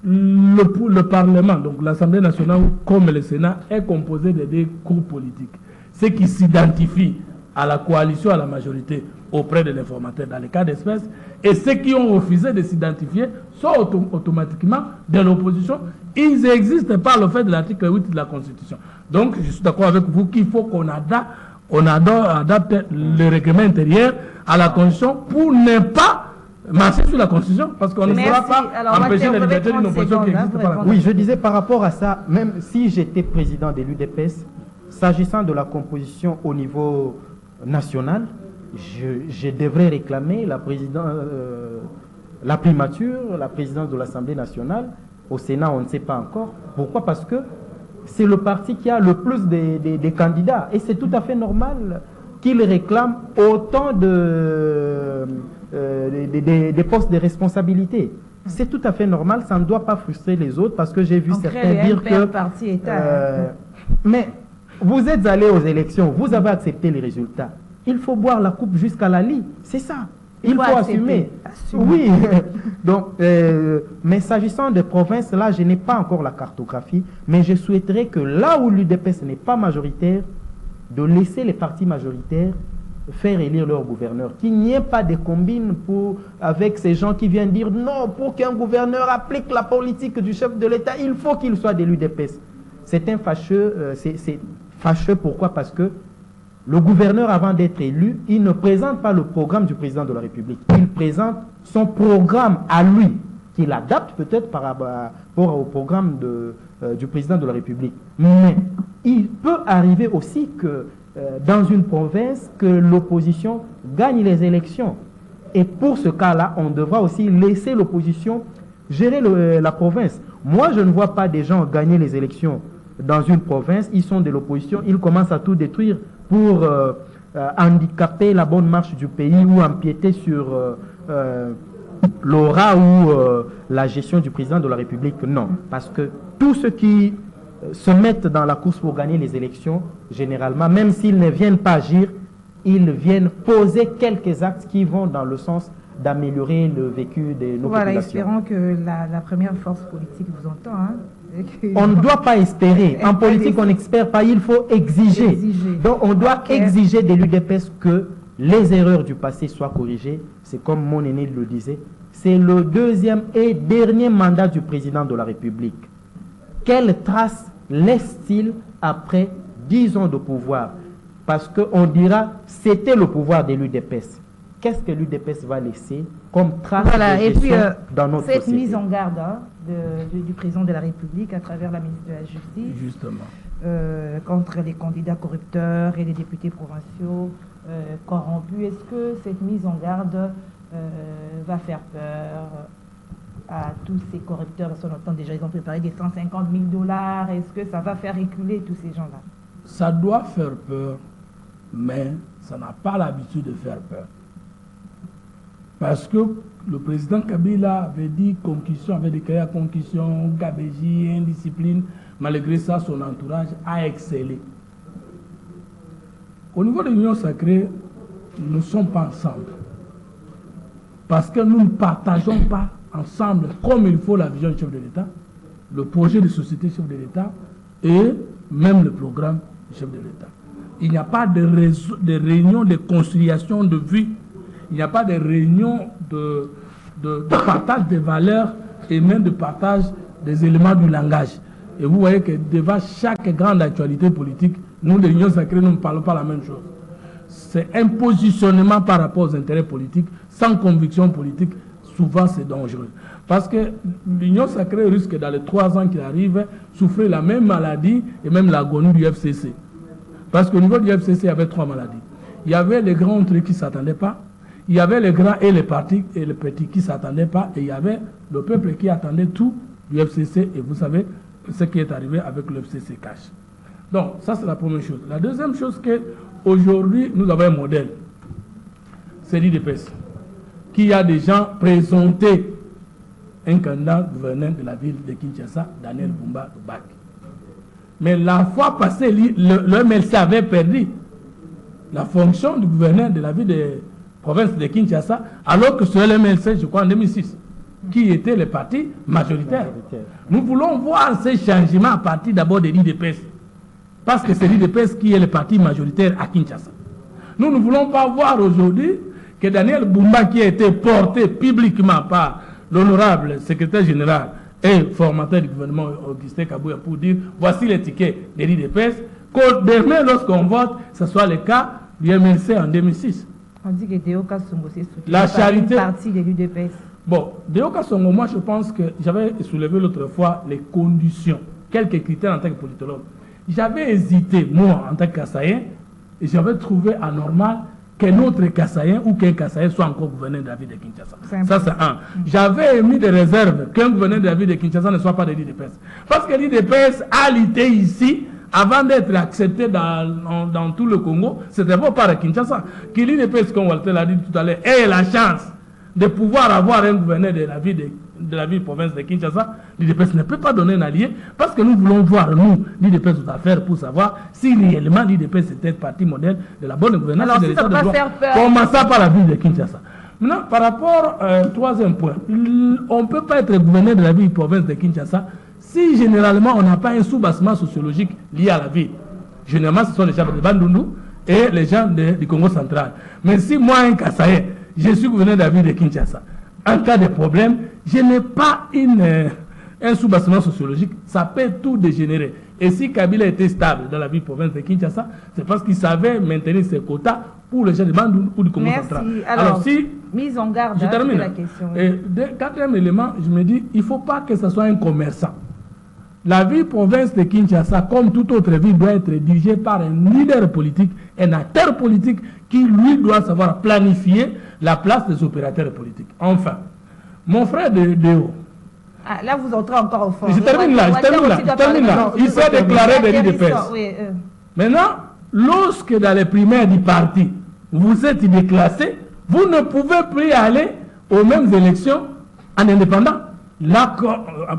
le Parlement, donc l'Assemblée nationale comme le Sénat, est composé de deux groupes politiques. Ceux qui s'identifient à la coalition, à la majorité auprès de l'informateur dans les cas d'espèce, et ceux qui ont refusé de s'identifier sont automatiquement de l'opposition. Ils existent par le fait de l'article 8 de la Constitution. Donc, je suis d'accord avec vous qu'il faut qu'on adapte le règlement intérieur à la Constitution pour ne pas marcher sur la Constitution, parce qu'on ne pourra pas empêcher la liberté d'une opposition qui existe par la Constitution. Oui, je disais par rapport à ça, même si j'étais président de l'UDPS, s'agissant de la composition au niveau national, je devrais réclamer la primature, la présidence de l'Assemblée nationale. Au Sénat, on ne sait pas encore. Pourquoi? Parce que c'est le parti qui a le plus des candidats. Et c'est tout à fait normal qu'il réclame autant des postes de responsabilité. C'est tout à fait normal. Ça ne doit pas frustrer les autres parce que j'ai vu certains dire que... mais vous êtes allés aux élections, vous avez accepté les résultats. Il faut boire la coupe jusqu'à la lie. C'est ça. Il faut assumer. Oui. Donc, mais s'agissant des provinces, là, je n'ai pas encore la cartographie, mais je souhaiterais que là où l'UDPS n'est pas majoritaire, de laisser les partis majoritaires faire élire leur gouverneur. Qu'il n'y ait pas de combine avec ces gens qui viennent dire non, pour qu'un gouverneur applique la politique du chef de l'État, il faut qu'il soit de l'UDPS. C'est un fâcheux. C'est fâcheux, pourquoi? Parce que le gouverneur, avant d'être élu, il ne présente pas le programme du président de la République. Il présente son programme à lui, qu'il adapte peut-être par rapport au programme du président de la République. Mais il peut arriver aussi que dans une province, que l'opposition gagne les élections. Et pour ce cas-là, on devra aussi laisser l'opposition gérer la province. Moi, je ne vois pas des gens gagner les élections dans une province. Ils sont de l'opposition, ils commencent à tout détruire pour handicaper la bonne marche du pays ou empiéter sur l'aura ou la gestion du président de la République. Non, parce que tous ceux qui se mettent dans la course pour gagner les élections, généralement, même s'ils ne viennent pas agir, ils viennent poser quelques actes qui vont dans le sens d'améliorer le vécu de nos populations. Espérons que la première force politique vous entend. Hein. On ne doit pas espérer. En politique, on n'espère pas, il faut exiger. Donc, on doit exiger de l'UDPS que les erreurs du passé soient corrigées. C'est comme mon aîné le disait. C'est le deuxième et dernier mandat du président de la République. Quelle trace laisse-t-il après 10 ans de pouvoir? Parce qu'on dira, c'était le pouvoir de l'UDPS. Qu'est-ce que l'UDPS va laisser comme trace de gestion dans notre société? Cette mise en garde du président de la République à travers la ministre de la Justice, justement, contre les candidats corrupteurs et les députés provinciaux corrompus, est-ce que cette mise en garde va faire peur à tous ces corrupteurs? Parce qu'on entend déjà, ils ont préparé des 150 000 $. Est-ce que ça va faire reculer tous ces gens-là? Ça doit faire peur, mais ça n'a pas l'habitude de faire peur. Parce que le président Kabila avait dit concussion, avait déclaré concussion, gabégie, indiscipline. Malgré ça, son entourage a excellé. Au niveau de l'Union sacrée, nous ne sommes pas ensemble. Parce que nous ne partageons pas ensemble, comme il faut, la vision du chef de l'État, le projet de société du chef de l'État et même le programme du chef de l'État. Il n'y a pas de réunion de conciliation de vues. Il n'y a pas de réunion de partage des valeurs et même de partage des éléments du langage. Et vous voyez que devant chaque grande actualité politique, nous, de l'Union sacrée, nous ne parlons pas la même chose. C'est un positionnement par rapport aux intérêts politiques, sans conviction politique, souvent c'est dangereux. Parce que l'Union sacrée risque, dans les 3 ans qui arrivent, souffrir la même maladie et même l'agonie du FCC. Parce qu'au niveau du FCC, il y avait 3 maladies. Il y avait les grands trucs qui ne s'attendaient pas, il y avait les grands et les partis et les petits qui ne s'attendaient pas, et il y avait le peuple qui attendait tout du FCC, et vous savez ce qui est arrivé avec le FCC cash. Donc, ça c'est la première chose. La deuxième chose, que aujourd'hui nous avons un modèle, c'est l'IDPS, qui a déjà présenté un candidat gouverneur de la ville de Kinshasa, Daniel Bumba Bac. Mais la fois passée, le MLC avait perdu la fonction du gouverneur de la ville de province de Kinshasa, alors que c'est le MLC, je crois, en 2006, qui était le parti majoritaire. Nous voulons voir ces changements à partir d'abord de l'IDPS, parce que c'est l'IDPS qui est le parti majoritaire à Kinshasa. Nous ne voulons pas voir aujourd'hui que Daniel Bumba, qui a été porté publiquement par l'honorable secrétaire général et formateur du gouvernement Augustin Kabouya pour dire voici les tickets de l'IDPS, que demain, lorsqu'on vote, ce soit le cas du MLC en 2006. On dit que Deoka Songo s'est soutenu La charité. par une partie de l'UDPS. Bon, Deoka Songo, moi je pense que j'avais soulevé l'autre fois les conditions, quelques critères en tant que politologue. J'avais hésité, moi, en tant que Kassaïen, et j'avais trouvé anormal qu'un autre Kassaïen ou qu'un Kassaïen soit encore gouverneur de la ville de Kinshasa. Ça, c'est un. J'avais émis des réserves qu'un gouverneur de la ville de Kinshasa ne soit pas de l'IDPS. Parce que l'IDPS a lutté ici, avant d'être accepté dans tout le Congo, c'est d'abord par Kinshasa. Que l'IDPS, comme Walter l'a dit tout à l'heure, ait la chance de pouvoir avoir un gouverneur de la ville province de Kinshasa. L'IDPS ne peut pas donner un allié, parce que nous voulons voir, nous, l'IDPS aux affaires, pour savoir si réellement l'IDPS était parti modèle de la bonne gouvernance de l'État de droit. Commençant par la ville de Kinshasa. Maintenant, par rapport au troisième point, on ne peut pas être gouverneur de la ville province de Kinshasa si généralement on n'a pas un sous-bassement sociologique lié à la ville. Généralement, ce sont les gens de Bandundu et les gens du Congo central. Mais si moi, un Kassaïen, je suis gouverneur de la ville de Kinshasa, en cas de problème, je n'ai pas un sous-bassement sociologique, ça peut tout dégénérer. Et si Kabila était stable dans la ville province de Kinshasa, c'est parce qu'il savait maintenir ses quotas pour les gens de Bandundu ou du Congo central. Alors, si, mise en garde, je termine la question. Et quatrième élément, je me dis, il ne faut pas que ce soit un commerçant. La ville province de Kinshasa, comme toute autre ville, doit être dirigée par un leader politique, un acteur politique qui, lui, doit savoir planifier la place des opérateurs politiques. Enfin, mon frère Déo. Ah, là, vous entrez encore au fond. Je termine là. Il s'est déclaré de l'IDPS. Maintenant, lorsque dans les primaires du parti, vous êtes déclassé, vous ne pouvez plus aller aux mêmes élections en indépendant. Là,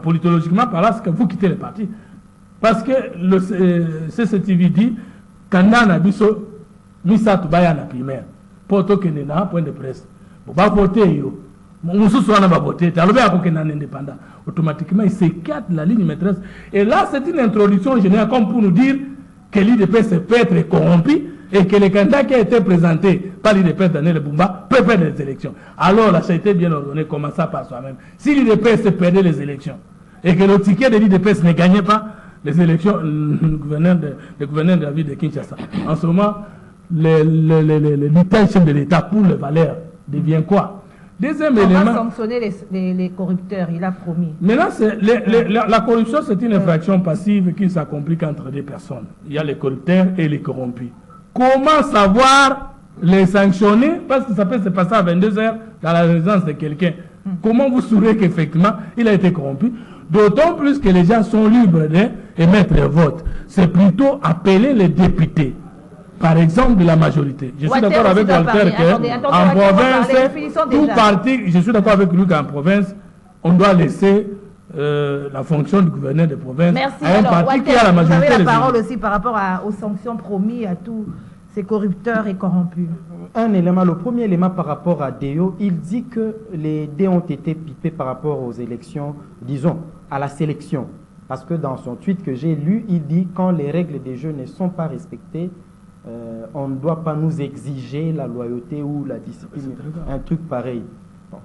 politologiquement, par là, c'est que vous quittez le parti. Parce que le CCTV dit quand on a vu ça, Missa Toubaya na primaire. Poto Kenena, point de presse. Vous va voter, yo. On va voter. Indépendant. Automatiquement, il s'écarte la ligne maîtresse. Et là, c'est une introduction générale, comme pour nous dire que l'IDPS peut être corrompu et que le candidat qui a été présenté par l'IDPS Daniel Bumba peut perdre les élections. Alors la charité bien ordonnée commença par soi-même. Si l'IDPS perdait les élections et que le ticket de l'IDPS ne gagnait pas les élections, le gouverneur de la ville de Kinshasa, en ce moment, le chef de l'État pour les valeurs devient quoi? Deuxième élément. On va sanctionner les corrupteurs, il a promis. Maintenant, la corruption, c'est une infraction passive qui s'accomplit entre deux personnes. Il y a les corrupteurs et les corrompus. Comment savoir les sanctionner? Parce que ça peut se passer à 22 h dans la résidence de quelqu'un. Comment vous saurez qu'effectivement, il a été corrompu? D'autant plus que les gens sont libres d'émettre le vote. C'est plutôt appeler les députés. Par exemple, de la majorité. Je suis d'accord avec Walter qu'en province, tout parti, je suis d'accord avec lui qu'en province, on doit laisser la fonction du gouverneur de province à un parti Walter, qui a la majorité. Vous avez la parole aussi par rapport aux sanctions promises à tous ces corrupteurs et corrompus. Un élément, le premier élément par rapport à Déo, il dit que les dés ont été pipés par rapport aux élections, disons, à la sélection. Parce que dans son tweet que j'ai lu, il dit quand les règles des jeux ne sont pas respectées, on ne doit pas nous exiger la loyauté ou la discipline, un truc pareil. Bon,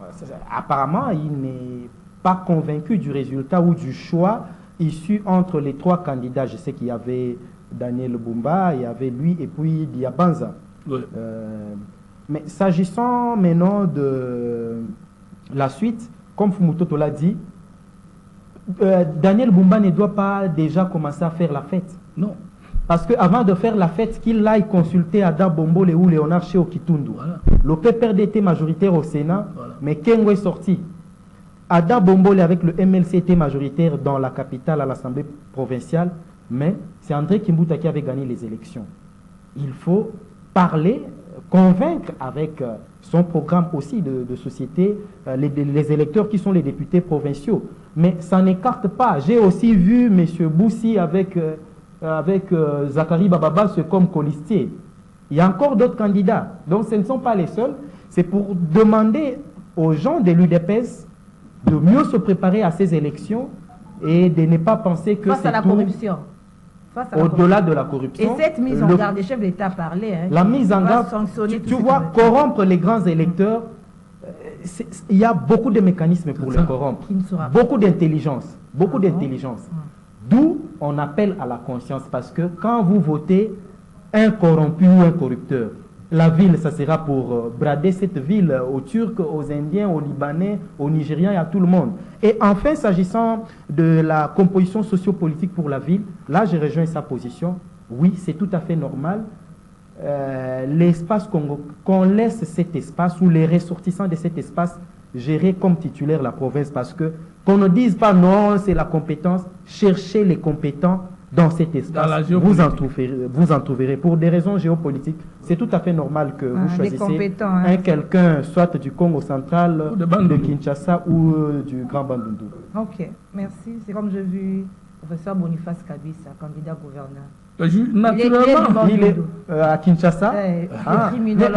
apparemment, il n'est pas convaincu du résultat ou du choix issu entre les 3 candidats. Je sais qu'il y avait Daniel Bumba, il y avait lui et puis Diabanza. Oui. Mais s'agissant maintenant de la suite, comme Fumutoto l'a dit, Daniel Bumba ne doit pas déjà commencer à faire la fête. Non. Parce qu'avant de faire la fête, qu'il aille consulter Ada Bombole ou Léonard Cheo Kitundu. Voilà. Le PPRD était majoritaire au Sénat, Voilà. mais Kengo est sorti. Ada Bombole avec le MLC était majoritaire dans la capitale à l'Assemblée provinciale, mais c'est André Kimbuta qui avait gagné les élections. Il faut parler, convaincre avec son programme aussi de société, les électeurs qui sont les députés provinciaux. Mais ça n'écarte pas. J'ai aussi vu M. Boussi avec Zachary Bababa comme colistier. Il y a encore d'autres candidats. Donc ce ne sont pas les seuls. C'est pour demander aux gens de l'UDPS de mieux se préparer à ces élections et de ne pas penser que face à la tout corruption. Au-delà de la corruption. Et cette mise en garde, des chefs d'État parlaient. Hein, la mise en garde, tu vois, corrompre les grands électeurs, il y a beaucoup de mécanismes pour les corrompre. Beaucoup d'intelligence. Beaucoup d'intelligence. D'où on appelle à la conscience, parce que quand vous votez un corrompu ou un corrupteur, la ville, ça sera pour brader cette ville aux Turcs, aux Indiens, aux Libanais, aux Nigériens et à tout le monde. Et enfin, s'agissant de la composition sociopolitique pour la ville, là, je rejoins sa position. Oui, c'est tout à fait normal. L'espace qu'on laisse cet espace ou les ressortissants de cet espace gérer comme titulaire la province, parce que qu'on ne dise pas non, c'est la compétence, cherchez les compétents dans cet espace, vous en trouverez. Pour des raisons géopolitiques, c'est tout à fait normal que vous choisissez quelqu'un, soit du Congo central, de Kinshasa ou du Grand Bandundu. Ok, merci. C'est comme j'ai vu le professeur Boniface Kabisa, candidat gouverneur. Naturellement, il est à Kinshasa. Mais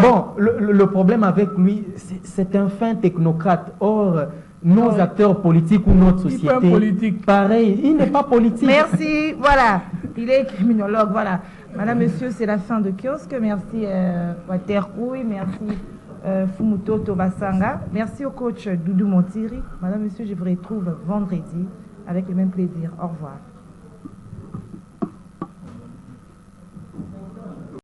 bon, le problème avec lui, c'est un fin technocrate. Or, nos acteurs politiques ou notre société, pareil, il n'est pas politique. Merci, voilà. Il est criminologue, voilà. Madame, monsieur, c'est la fin de kiosque. Merci Walter Kouy, merci Fumutoto Basanga. Merci au coach Doudou Montiri. Madame, monsieur, je vous retrouve vendredi avec le même plaisir. Au revoir.